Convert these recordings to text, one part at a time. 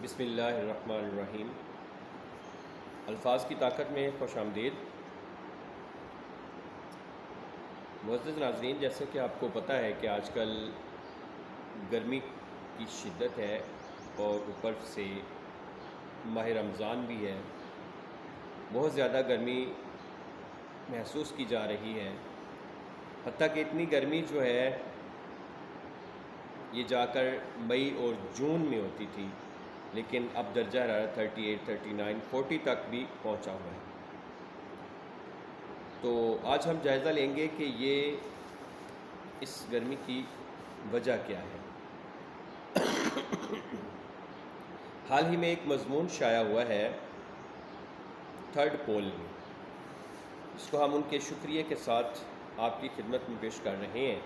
بسم اللہ الرحمن الرحیم۔ الفاظ کی طاقت میں خوش آمدید۔ معزز ناظرین، جیسے کہ آپ کو پتہ ہے کہ آج کل گرمی کی شدت ہے اور اوپر سے ماہ رمضان بھی ہے، بہت زیادہ گرمی محسوس کی جا رہی ہے، حتیٰ کہ اتنی گرمی جو ہے یہ جا کر مئی اور جون میں ہوتی تھی، لیکن اب درجہ حرارت 38، 39، 40 تک بھی پہنچا ہوا ہے۔ تو آج ہم جائزہ لیں گے کہ یہ اس گرمی کی وجہ کیا ہے۔ حال ہی میں ایک مضمون شائع ہوا ہے تھرڈ پول میں، اس کو ہم ان کے شکریہ کے ساتھ آپ کی خدمت میں پیش کر رہے ہیں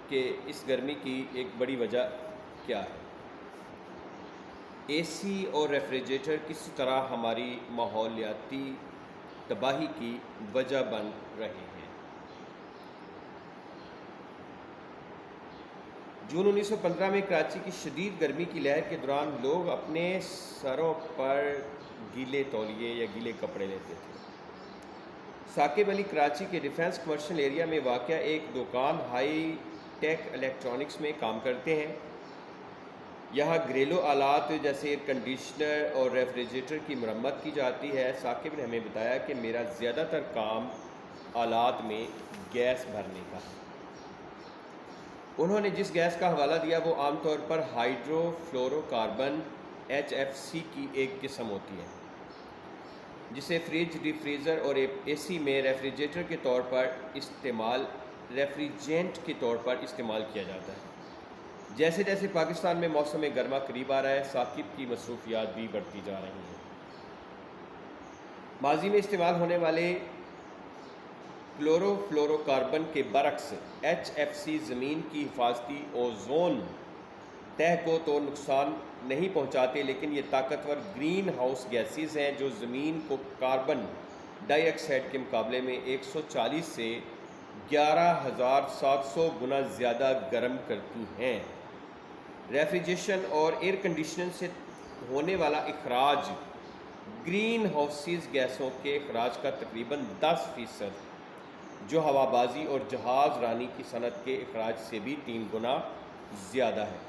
کہ اس گرمی کی ایک بڑی وجہ کیا ہے۔ اے سی اور ریفریجریٹر کس طرح ہماری ماحولیاتی تباہی کی وجہ بن رہے ہیں۔ جون 1915 میں کراچی کی شدید گرمی کی لہر کے دوران لوگ اپنے سروں پر گیلے تولیے یا گیلے کپڑے لیتے تھے۔ ثاقب علی کراچی کے ڈیفنس کمرشل ایریا میں واقع ایک دکان ہائی ٹیک الیکٹرانکس میں کام کرتے ہیں۔ یہاں گھریلو آلات جیسے ایئر کنڈیشنر اور ریفریجریٹر کی مرمت کی جاتی ہے۔ ثاقب نے ہمیں بتایا کہ میرا زیادہ تر کام آلات میں گیس بھرنے کا ہے۔ انہوں نے جس گیس کا حوالہ دیا وہ عام طور پر ہائیڈرو فلورو کاربن HFC کی ایک قسم ہوتی ہے، جسے فریج، ڈی فریزر اور اے سی میں ریفریجریٹر کے طور پر ریفریجرینٹ کے طور پر استعمال کیا جاتا ہے۔ جیسے جیسے پاکستان میں موسم گرما قریب آ رہا ہے، ثاقب کی مصروفیات بھی بڑھتی جا رہی ہیں۔ ماضی میں استعمال ہونے والے کلورو فلورو کاربن کے برعکس HFC زمین کی حفاظتی اوزون تہہ کو تو نقصان نہیں پہنچاتے، لیکن یہ طاقتور گرین ہاؤس گیسز ہیں جو زمین کو کاربن ڈائی آکسائڈ کے مقابلے میں 140 سے 11,700 گنا زیادہ گرم کرتی ہیں۔ ریفریجریشن اور ایئر کنڈیشننگ سے ہونے والا اخراج گرین ہاؤسز گیسوں کے اخراج کا تقریباً 10%، جو ہوابازی اور جہاز رانی کی صنعت کے اخراج سے بھی 3 گنا زیادہ ہے۔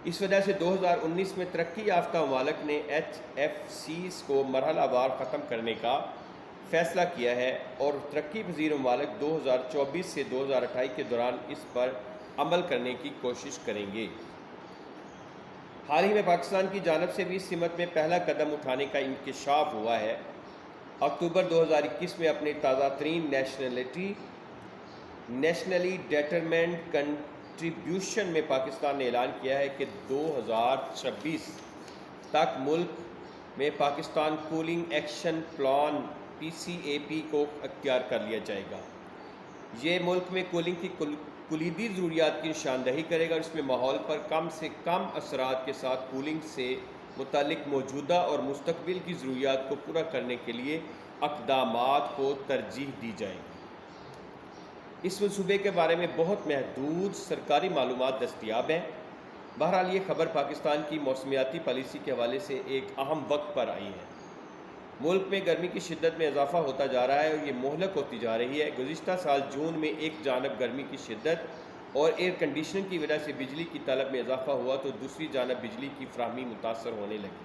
اس وجہ سے 2019 میں ترقی یافتہ ممالک نے HFCs کو مرحلہ وار ختم کرنے کا فیصلہ کیا ہے اور ترقی پذیر ممالک 2024 سے 2028 کے دوران اس پر عمل کرنے کی کوشش کریں گے۔ حال ہی میں پاکستان کی جانب سے بھی اس سمت میں پہلا قدم اٹھانے کا انکشاف ہوا ہے۔ اکتوبر 2021 میں اپنے تازہ ترین نیشنلی ڈیٹرمنڈ کنٹریبیوشن میں پاکستان نے اعلان کیا ہے کہ 2026 تک ملک میں Pakistan cooling action plan PCAP کو اختیار کر لیا جائے گا۔ یہ ملک میں کولنگ کی کلیدی ضروریات کی نشاندہی کرے گا اور اس میں ماحول پر کم سے کم اثرات کے ساتھ کولنگ سے متعلق موجودہ اور مستقبل کی ضروریات کو پورا کرنے کے لیے اقدامات کو ترجیح دی جائے گی۔ اس منصوبے کے بارے میں بہت محدود سرکاری معلومات دستیاب ہیں۔ بہرحال یہ خبر پاکستان کی موسمیاتی پالیسی کے حوالے سے ایک اہم وقت پر آئی ہے۔ ملک میں گرمی کی شدت میں اضافہ ہوتا جا رہا ہے اور یہ مہلک ہوتی جا رہی ہے۔ گزشتہ سال جون میں ایک جانب گرمی کی شدت اور ایئر کنڈیشننگ کی وجہ سے بجلی کی طلب میں اضافہ ہوا تو دوسری جانب بجلی کی فراہمی متاثر ہونے لگی۔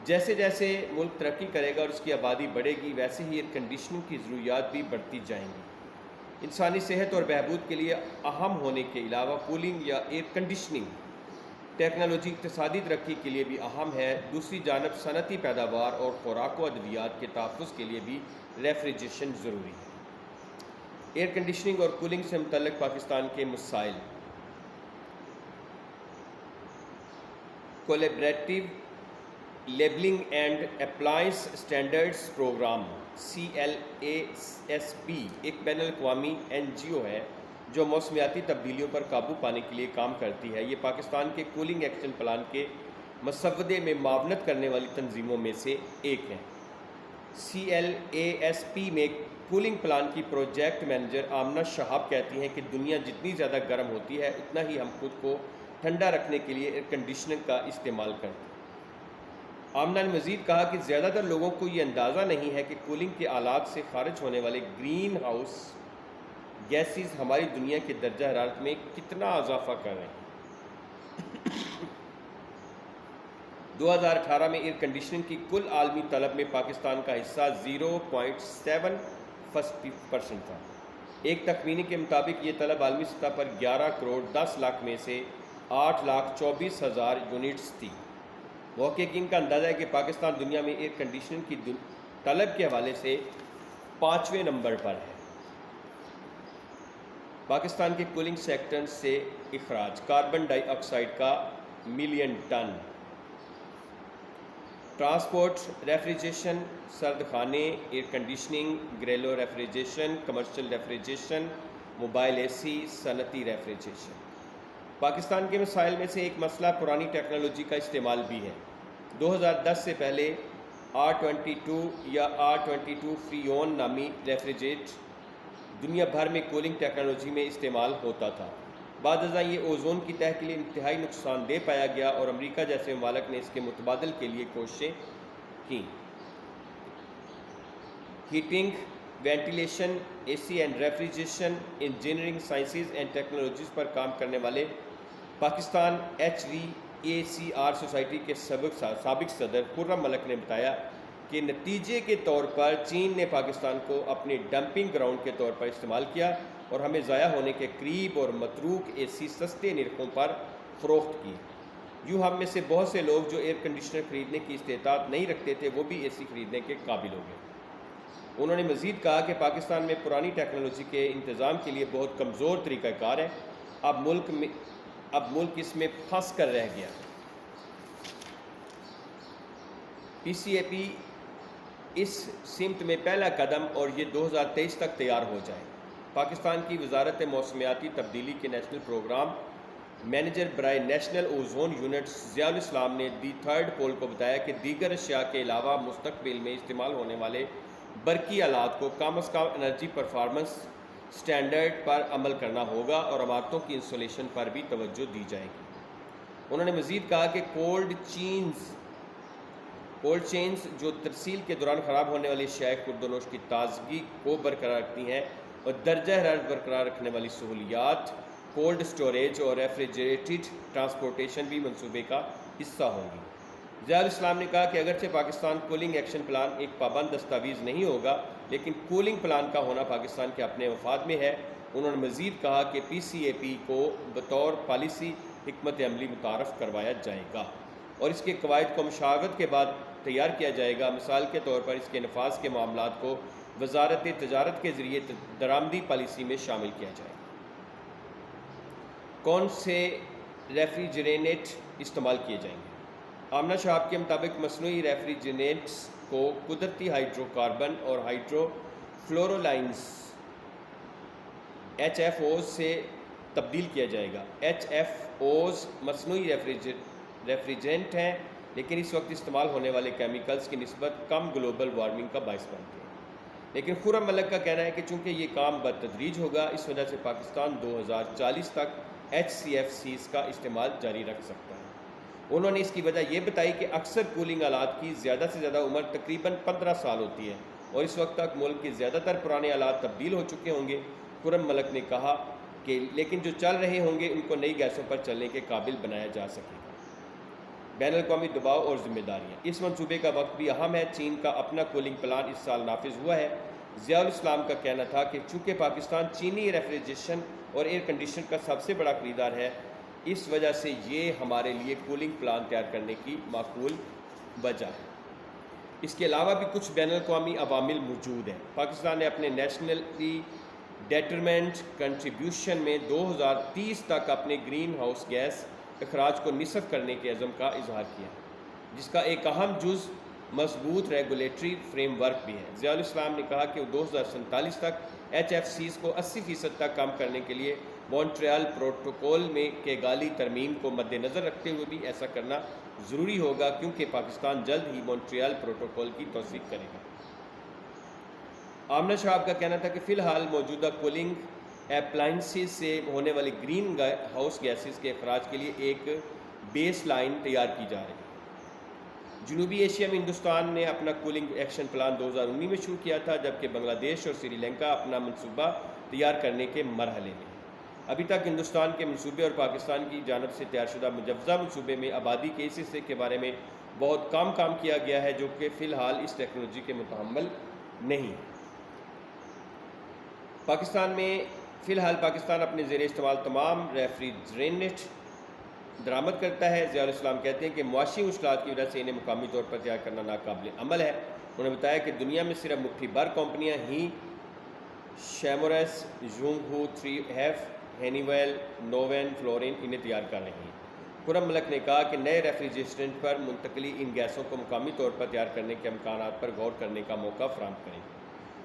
جیسے جیسے ملک ترقی کرے گا اور اس کی آبادی بڑھے گی، ویسے ہی ایئر کنڈیشننگ کی ضروریات بھی بڑھتی جائیں گی۔ انسانی صحت اور بہبود کے لیے اہم ہونے کے علاوہ کولنگ یا ایئر کنڈیشننگ ٹیکنالوجی اقتصادی ترقی کے لیے بھی اہم ہے۔ دوسری جانب صنعتی پیداوار اور خوراک و ادویات کے تحفظ کے لیے بھی ریفریجریشن ضروری ہے۔ ایئر کنڈیشننگ اور کولنگ سے متعلق پاکستان کے مسائل: collaborative labelling and appliance standards programme CLASP ایک بین الاقوامی NGO ہے جو موسمیاتی تبدیلیوں پر قابو پانے کے لیے کام کرتی ہے۔ یہ پاکستان کے کولنگ ایکشن پلان کے مسودے میں معاونت کرنے والی تنظیموں میں سے ایک ہے۔ CLASP میں کولنگ پلان کی پروجیکٹ مینیجر آمنہ شہاب کہتی ہیں کہ دنیا جتنی زیادہ گرم ہوتی ہے اتنا ہی ہم خود کو ٹھنڈا رکھنے کے لیے ایئر کنڈیشنر کا استعمال کرتے ہیں۔ آمنہ نے مزید کہا کہ زیادہ تر لوگوں کو یہ اندازہ نہیں ہے کہ کولنگ کے آلات سے خارج ہونے والے گرین ہاؤس گیسز ہماری دنیا کے درجہ حرارت میں کتنا اضافہ کر رہے ہیں۔ 2018 میں ایئر کنڈیشننگ کی کل عالمی طلب میں پاکستان کا حصہ 0.7% تھا۔ ایک تخمینے کے مطابق یہ طلب عالمی سطح پر 11 کروڑ 10 لاکھ میں سے 8,24,000 یونٹس تھی۔ محققین کا اندازہ ہے کہ پاکستان دنیا میں ایئر کنڈیشننگ کی طلب کے حوالے سے 5ویں نمبر پر ہے۔ پاکستان کے کولنگ سیکٹر سے اخراج کاربن ڈائی آکسائیڈ کا ملین ٹن۔ ٹرانسپورٹ، ریفریجریشن، سرد خانے، ایئر کنڈیشننگ، گھریلو ریفریجریشن، کمرشل ریفریجریشن، موبائل اے سی، صنعتی ریفریجریشن۔ پاکستان کے مسائل میں سے ایک مسئلہ پرانی ٹیکنالوجی کا استعمال بھی ہے۔ 2010 سے پہلے R22 یا R22 فریون نامی ریفریجریٹ دنیا بھر میں کولنگ ٹیکنالوجی میں استعمال ہوتا تھا۔ بعد ازاں یہ اوزون کی تہہ کے لیے انتہائی نقصان دہ پایا گیا اور امریکہ جیسے ممالک نے اس کے متبادل کے لیے کوششیں کیں۔ Heating, ventilation, A C and refrigeration engineering sciences and technologies پر کام کرنے والے پاکستان HVACR سوسائٹی کے سابق صدر خرم ملک نے بتایا کہ نتیجے کے طور پر چین نے پاکستان کو اپنے ڈمپنگ گراؤنڈ کے طور پر استعمال کیا اور ہمیں ضائع ہونے کے قریب اور متروک اے سی سستے نرخوں پر فروخت کی۔ یوں ہم میں سے بہت سے لوگ جو ایئر کنڈیشنر خریدنے کی استطاعت نہیں رکھتے تھے وہ بھی اے سی خریدنے کے قابل ہو گئے۔ انہوں نے مزید کہا کہ پاکستان میں پرانی ٹیکنالوجی کے انتظام کے لیے بہت کمزور طریقہ کار ہے، اب ملک اس میں پھنس کر رہ گیا۔ PCAP اس سمت میں پہلا قدم اور یہ 2023 تک تیار ہو جائے۔ پاکستان کی وزارت موسمیاتی تبدیلی کے نیشنل پروگرام مینیجر برائے نیشنل اوزون یونٹس ضیاء الاسلام نے دی تھرڈ پول کو بتایا کہ دیگر اشیاء کے علاوہ مستقبل میں استعمال ہونے والے برقی آلات کو کم از کم انرجی پرفارمنس سٹینڈرڈ پر عمل کرنا ہوگا اور عمارتوں کی انسولیشن پر بھی توجہ دی جائے گی۔ انہوں نے مزید کہا کہ کولڈ چینز جو ترسیل کے دوران خراب ہونے والی اشیاء خوردونوش کی تازگی کو برقرار رکھتی ہیں اور درجہ حرارت برقرار رکھنے والی سہولیات، کولڈ سٹوریج اور ریفریجریٹڈ ٹرانسپورٹیشن بھی منصوبے کا حصہ ہوں گی۔ ضیاء الاسلام نے کہا کہ اگرچہ پاکستان کولنگ ایکشن پلان ایک پابند دستاویز نہیں ہوگا لیکن کولنگ پلان کا ہونا پاکستان کے اپنے مفاد میں ہے۔ انہوں نے مزید کہا کہ PCAP کو بطور پالیسی حکمت عملی متعارف کروایا جائے گا اور اس کے قواعد کو مشاورت کے بعد تیار کیا جائے گا۔ مثال کے طور پر اس کے نفاذ کے معاملات کو وزارت تجارت کے ذریعے درآمدی پالیسی میں شامل کیا جائے گا۔ کون سے ریفریجرینٹ استعمال کیے جائیں گے؟ آمنہ شہاب کے مطابق مصنوعی ریفریجرینٹس کو قدرتی ہائیڈرو کاربن اور ہائیڈرو فلورولائنز HFOs سے تبدیل کیا جائے گا۔ HFOs مصنوعی ریفریجرینٹ ہیں لیکن اس وقت استعمال ہونے والے کیمیکلز کی نسبت کم گلوبل وارمنگ کا باعث بنتے ہیں۔ لیکن خرم ملک کا کہنا ہے کہ چونکہ یہ کام بتدریج ہوگا اس وجہ سے پاکستان 2040 تک HCFCs کا استعمال جاری رکھ سکتا ہے۔ انہوں نے اس کی وجہ یہ بتائی کہ اکثر کولنگ آلات کی زیادہ سے زیادہ عمر تقریباً 15 سال ہوتی ہے اور اس وقت تک ملک کے زیادہ تر پرانے آلات تبدیل ہو چکے ہوں گے۔ خرم ملک نے کہا کہ لیکن جو چل رہے ہوں گے ان کو نئی گیسوں پر چلنے کے قابل بنایا جا سکے گا۔ بین الاقوامی دباؤ اور ذمہ داریاں، اس منصوبے کا وقت بھی اہم ہے۔ چین کا اپنا کولنگ پلان اس سال نافذ ہوا ہے۔ ضیاء الاسلام کا کہنا تھا کہ چونکہ پاکستان چینی ریفریجریشن اور ایئر کنڈیشنر کا سب سے بڑا خریدار ہے اس وجہ سے یہ ہمارے لیے کولنگ پلان تیار کرنے کی معقول وجہ ہے۔ اس کے علاوہ بھی کچھ بین الاقوامی عوامل موجود ہیں۔ پاکستان نے اپنے نیشنلی ڈیٹرمنٹ کنٹریبیوشن میں 2030 تک اپنے گرین ہاؤس گیس اخراج کو نصف کرنے کے عزم کا اظہار کیا جس کا ایک اہم جز مضبوط ریگولیٹری فریم ورک بھی ہے۔ ضیاء الاسلام نے کہا کہ 2047 تک HFCs کو 80% تک کم کرنے کے لیے مونٹریال پروٹوکول میں کیگالی ترمیم کو مد نظر رکھتے ہوئے بھی ایسا کرنا ضروری ہوگا کیونکہ پاکستان جلد ہی مونٹریال پروٹوکول کی توثیق کرے گا۔ آمنہ شہاب کا کہنا تھا کہ فی الحال موجودہ کولنگ اپلائنسز سے ہونے والی گرین ہاؤس گیسز کے اخراج کے لیے ایک بیس لائن تیار کی جا رہی ہے۔ جنوبی ایشیا میں ہندوستان نے اپنا کولنگ ایکشن پلان 2019 میں شروع کیا تھا، جبکہ بنگلہ دیش اور سری لنکا اپنا منصوبہ تیار کرنے کے مرحلے میں۔ ابھی تک ہندوستان کے منصوبے اور پاکستان کی جانب سے تیار شدہ مجوزہ منصوبے میں آبادی کے اس حصے کے بارے میں بہت کام کیا گیا ہے، جو کہ فی الحال اس ٹیکنالوجی کے متحمل نہیں۔ فی الحال پاکستان اپنے زیر استعمال تمام ریفریجرینٹ درآمد کرتا ہے۔ ضیاء الاسلام کہتے ہیں کہ معاشی مشکلات کی وجہ سے انہیں مقامی طور پر تیار کرنا ناقابل عمل ہے۔ انہوں نے بتایا کہ دنیا میں صرف مٹھی بھر کمپنیاں ہی شیمورس، یونگ ہو، 3F، ہینیویل، نووین فلورین انہیں تیار کر رہی ہیں۔ خرم ملک نے کہا کہ نئے ریفریجریٹنٹ پر منتقلی ان گیسوں کو مقامی طور پر تیار کرنے کے امکانات پر غور کرنے کا موقع فراہم کریں گے۔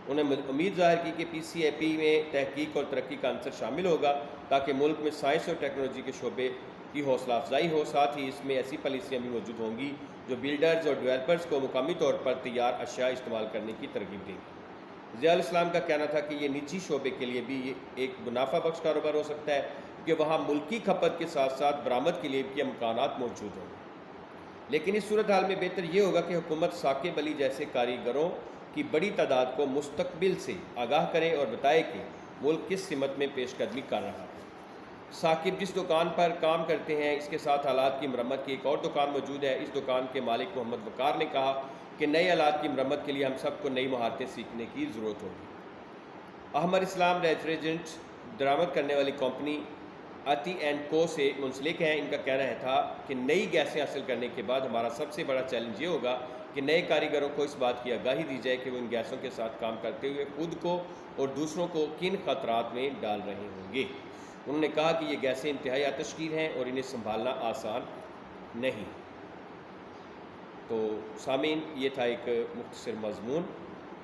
انہوں نے امید ظاہر کی کہ PCAP میں تحقیق اور ترقی کا عنصر شامل ہوگا تاکہ ملک میں سائنس اور ٹیکنالوجی کے شعبے کی حوصلہ افزائی ہو۔ ساتھ ہی اس میں ایسی پالیسیاں بھی موجود ہوں گی جو بلڈرز اور ڈیولپرز کو مقامی طور پر تیار اشیاء استعمال کرنے کی ترغیب دیں گی۔ ضیاء الاسلام کا کہنا تھا کہ یہ نجی شعبے کے لیے بھی ایک منافع بخش کاروبار ہو سکتا ہے، کہ وہاں ملکی کھپت کے ساتھ ساتھ برآمد کے لیے بھی امکانات موجود ہوں گے۔ لیکن اس صورتحال میں بہتر یہ ہوگا کہ حکومت ثاقب علی جیسے کاریگروں کی بڑی تعداد کو مستقبل سے آگاہ کرے اور بتائے کہ ملک کس سمت میں پیش قدمی کر رہا ہے۔ ثاقب جس دکان پر کام کرتے ہیں، اس کے ساتھ آلات کی مرمت کی ایک اور دکان موجود ہے۔ اس دکان کے مالک محمد وقار نے کہا کہ نئے آلات کی مرمت کے لیے ہم سب کو نئی مہارتیں سیکھنے کی ضرورت ہوگی۔ احمد اسلام ریفریجرنٹ درآمد کرنے والی کمپنی اتی اینڈ کو سے منسلک ہیں۔ ان کا کہنا تھا کہ نئی گیسیں حاصل کرنے کے بعد ہمارا سب سے بڑا چیلنج یہ ہوگا کہ نئے کاریگروں کو اس بات کی آگاہی دی جائے کہ وہ ان گیسوں کے ساتھ کام کرتے ہوئے خود کو اور دوسروں کو کن خطرات میں ڈال رہے ہوں گے۔ انہوں نے کہا کہ یہ گیسیں انتہائی آتشگیر ہیں اور انہیں سنبھالنا آسان نہیں۔ تو سامعین، یہ تھا ایک مختصر مضمون۔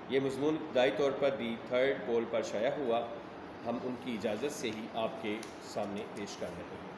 یہ مضمون ابتدائی طور پر دی تھرڈ پول پر شائع ہوا۔ ہم ان کی اجازت سے ہی آپ کے سامنے پیش کر رہے ہیں۔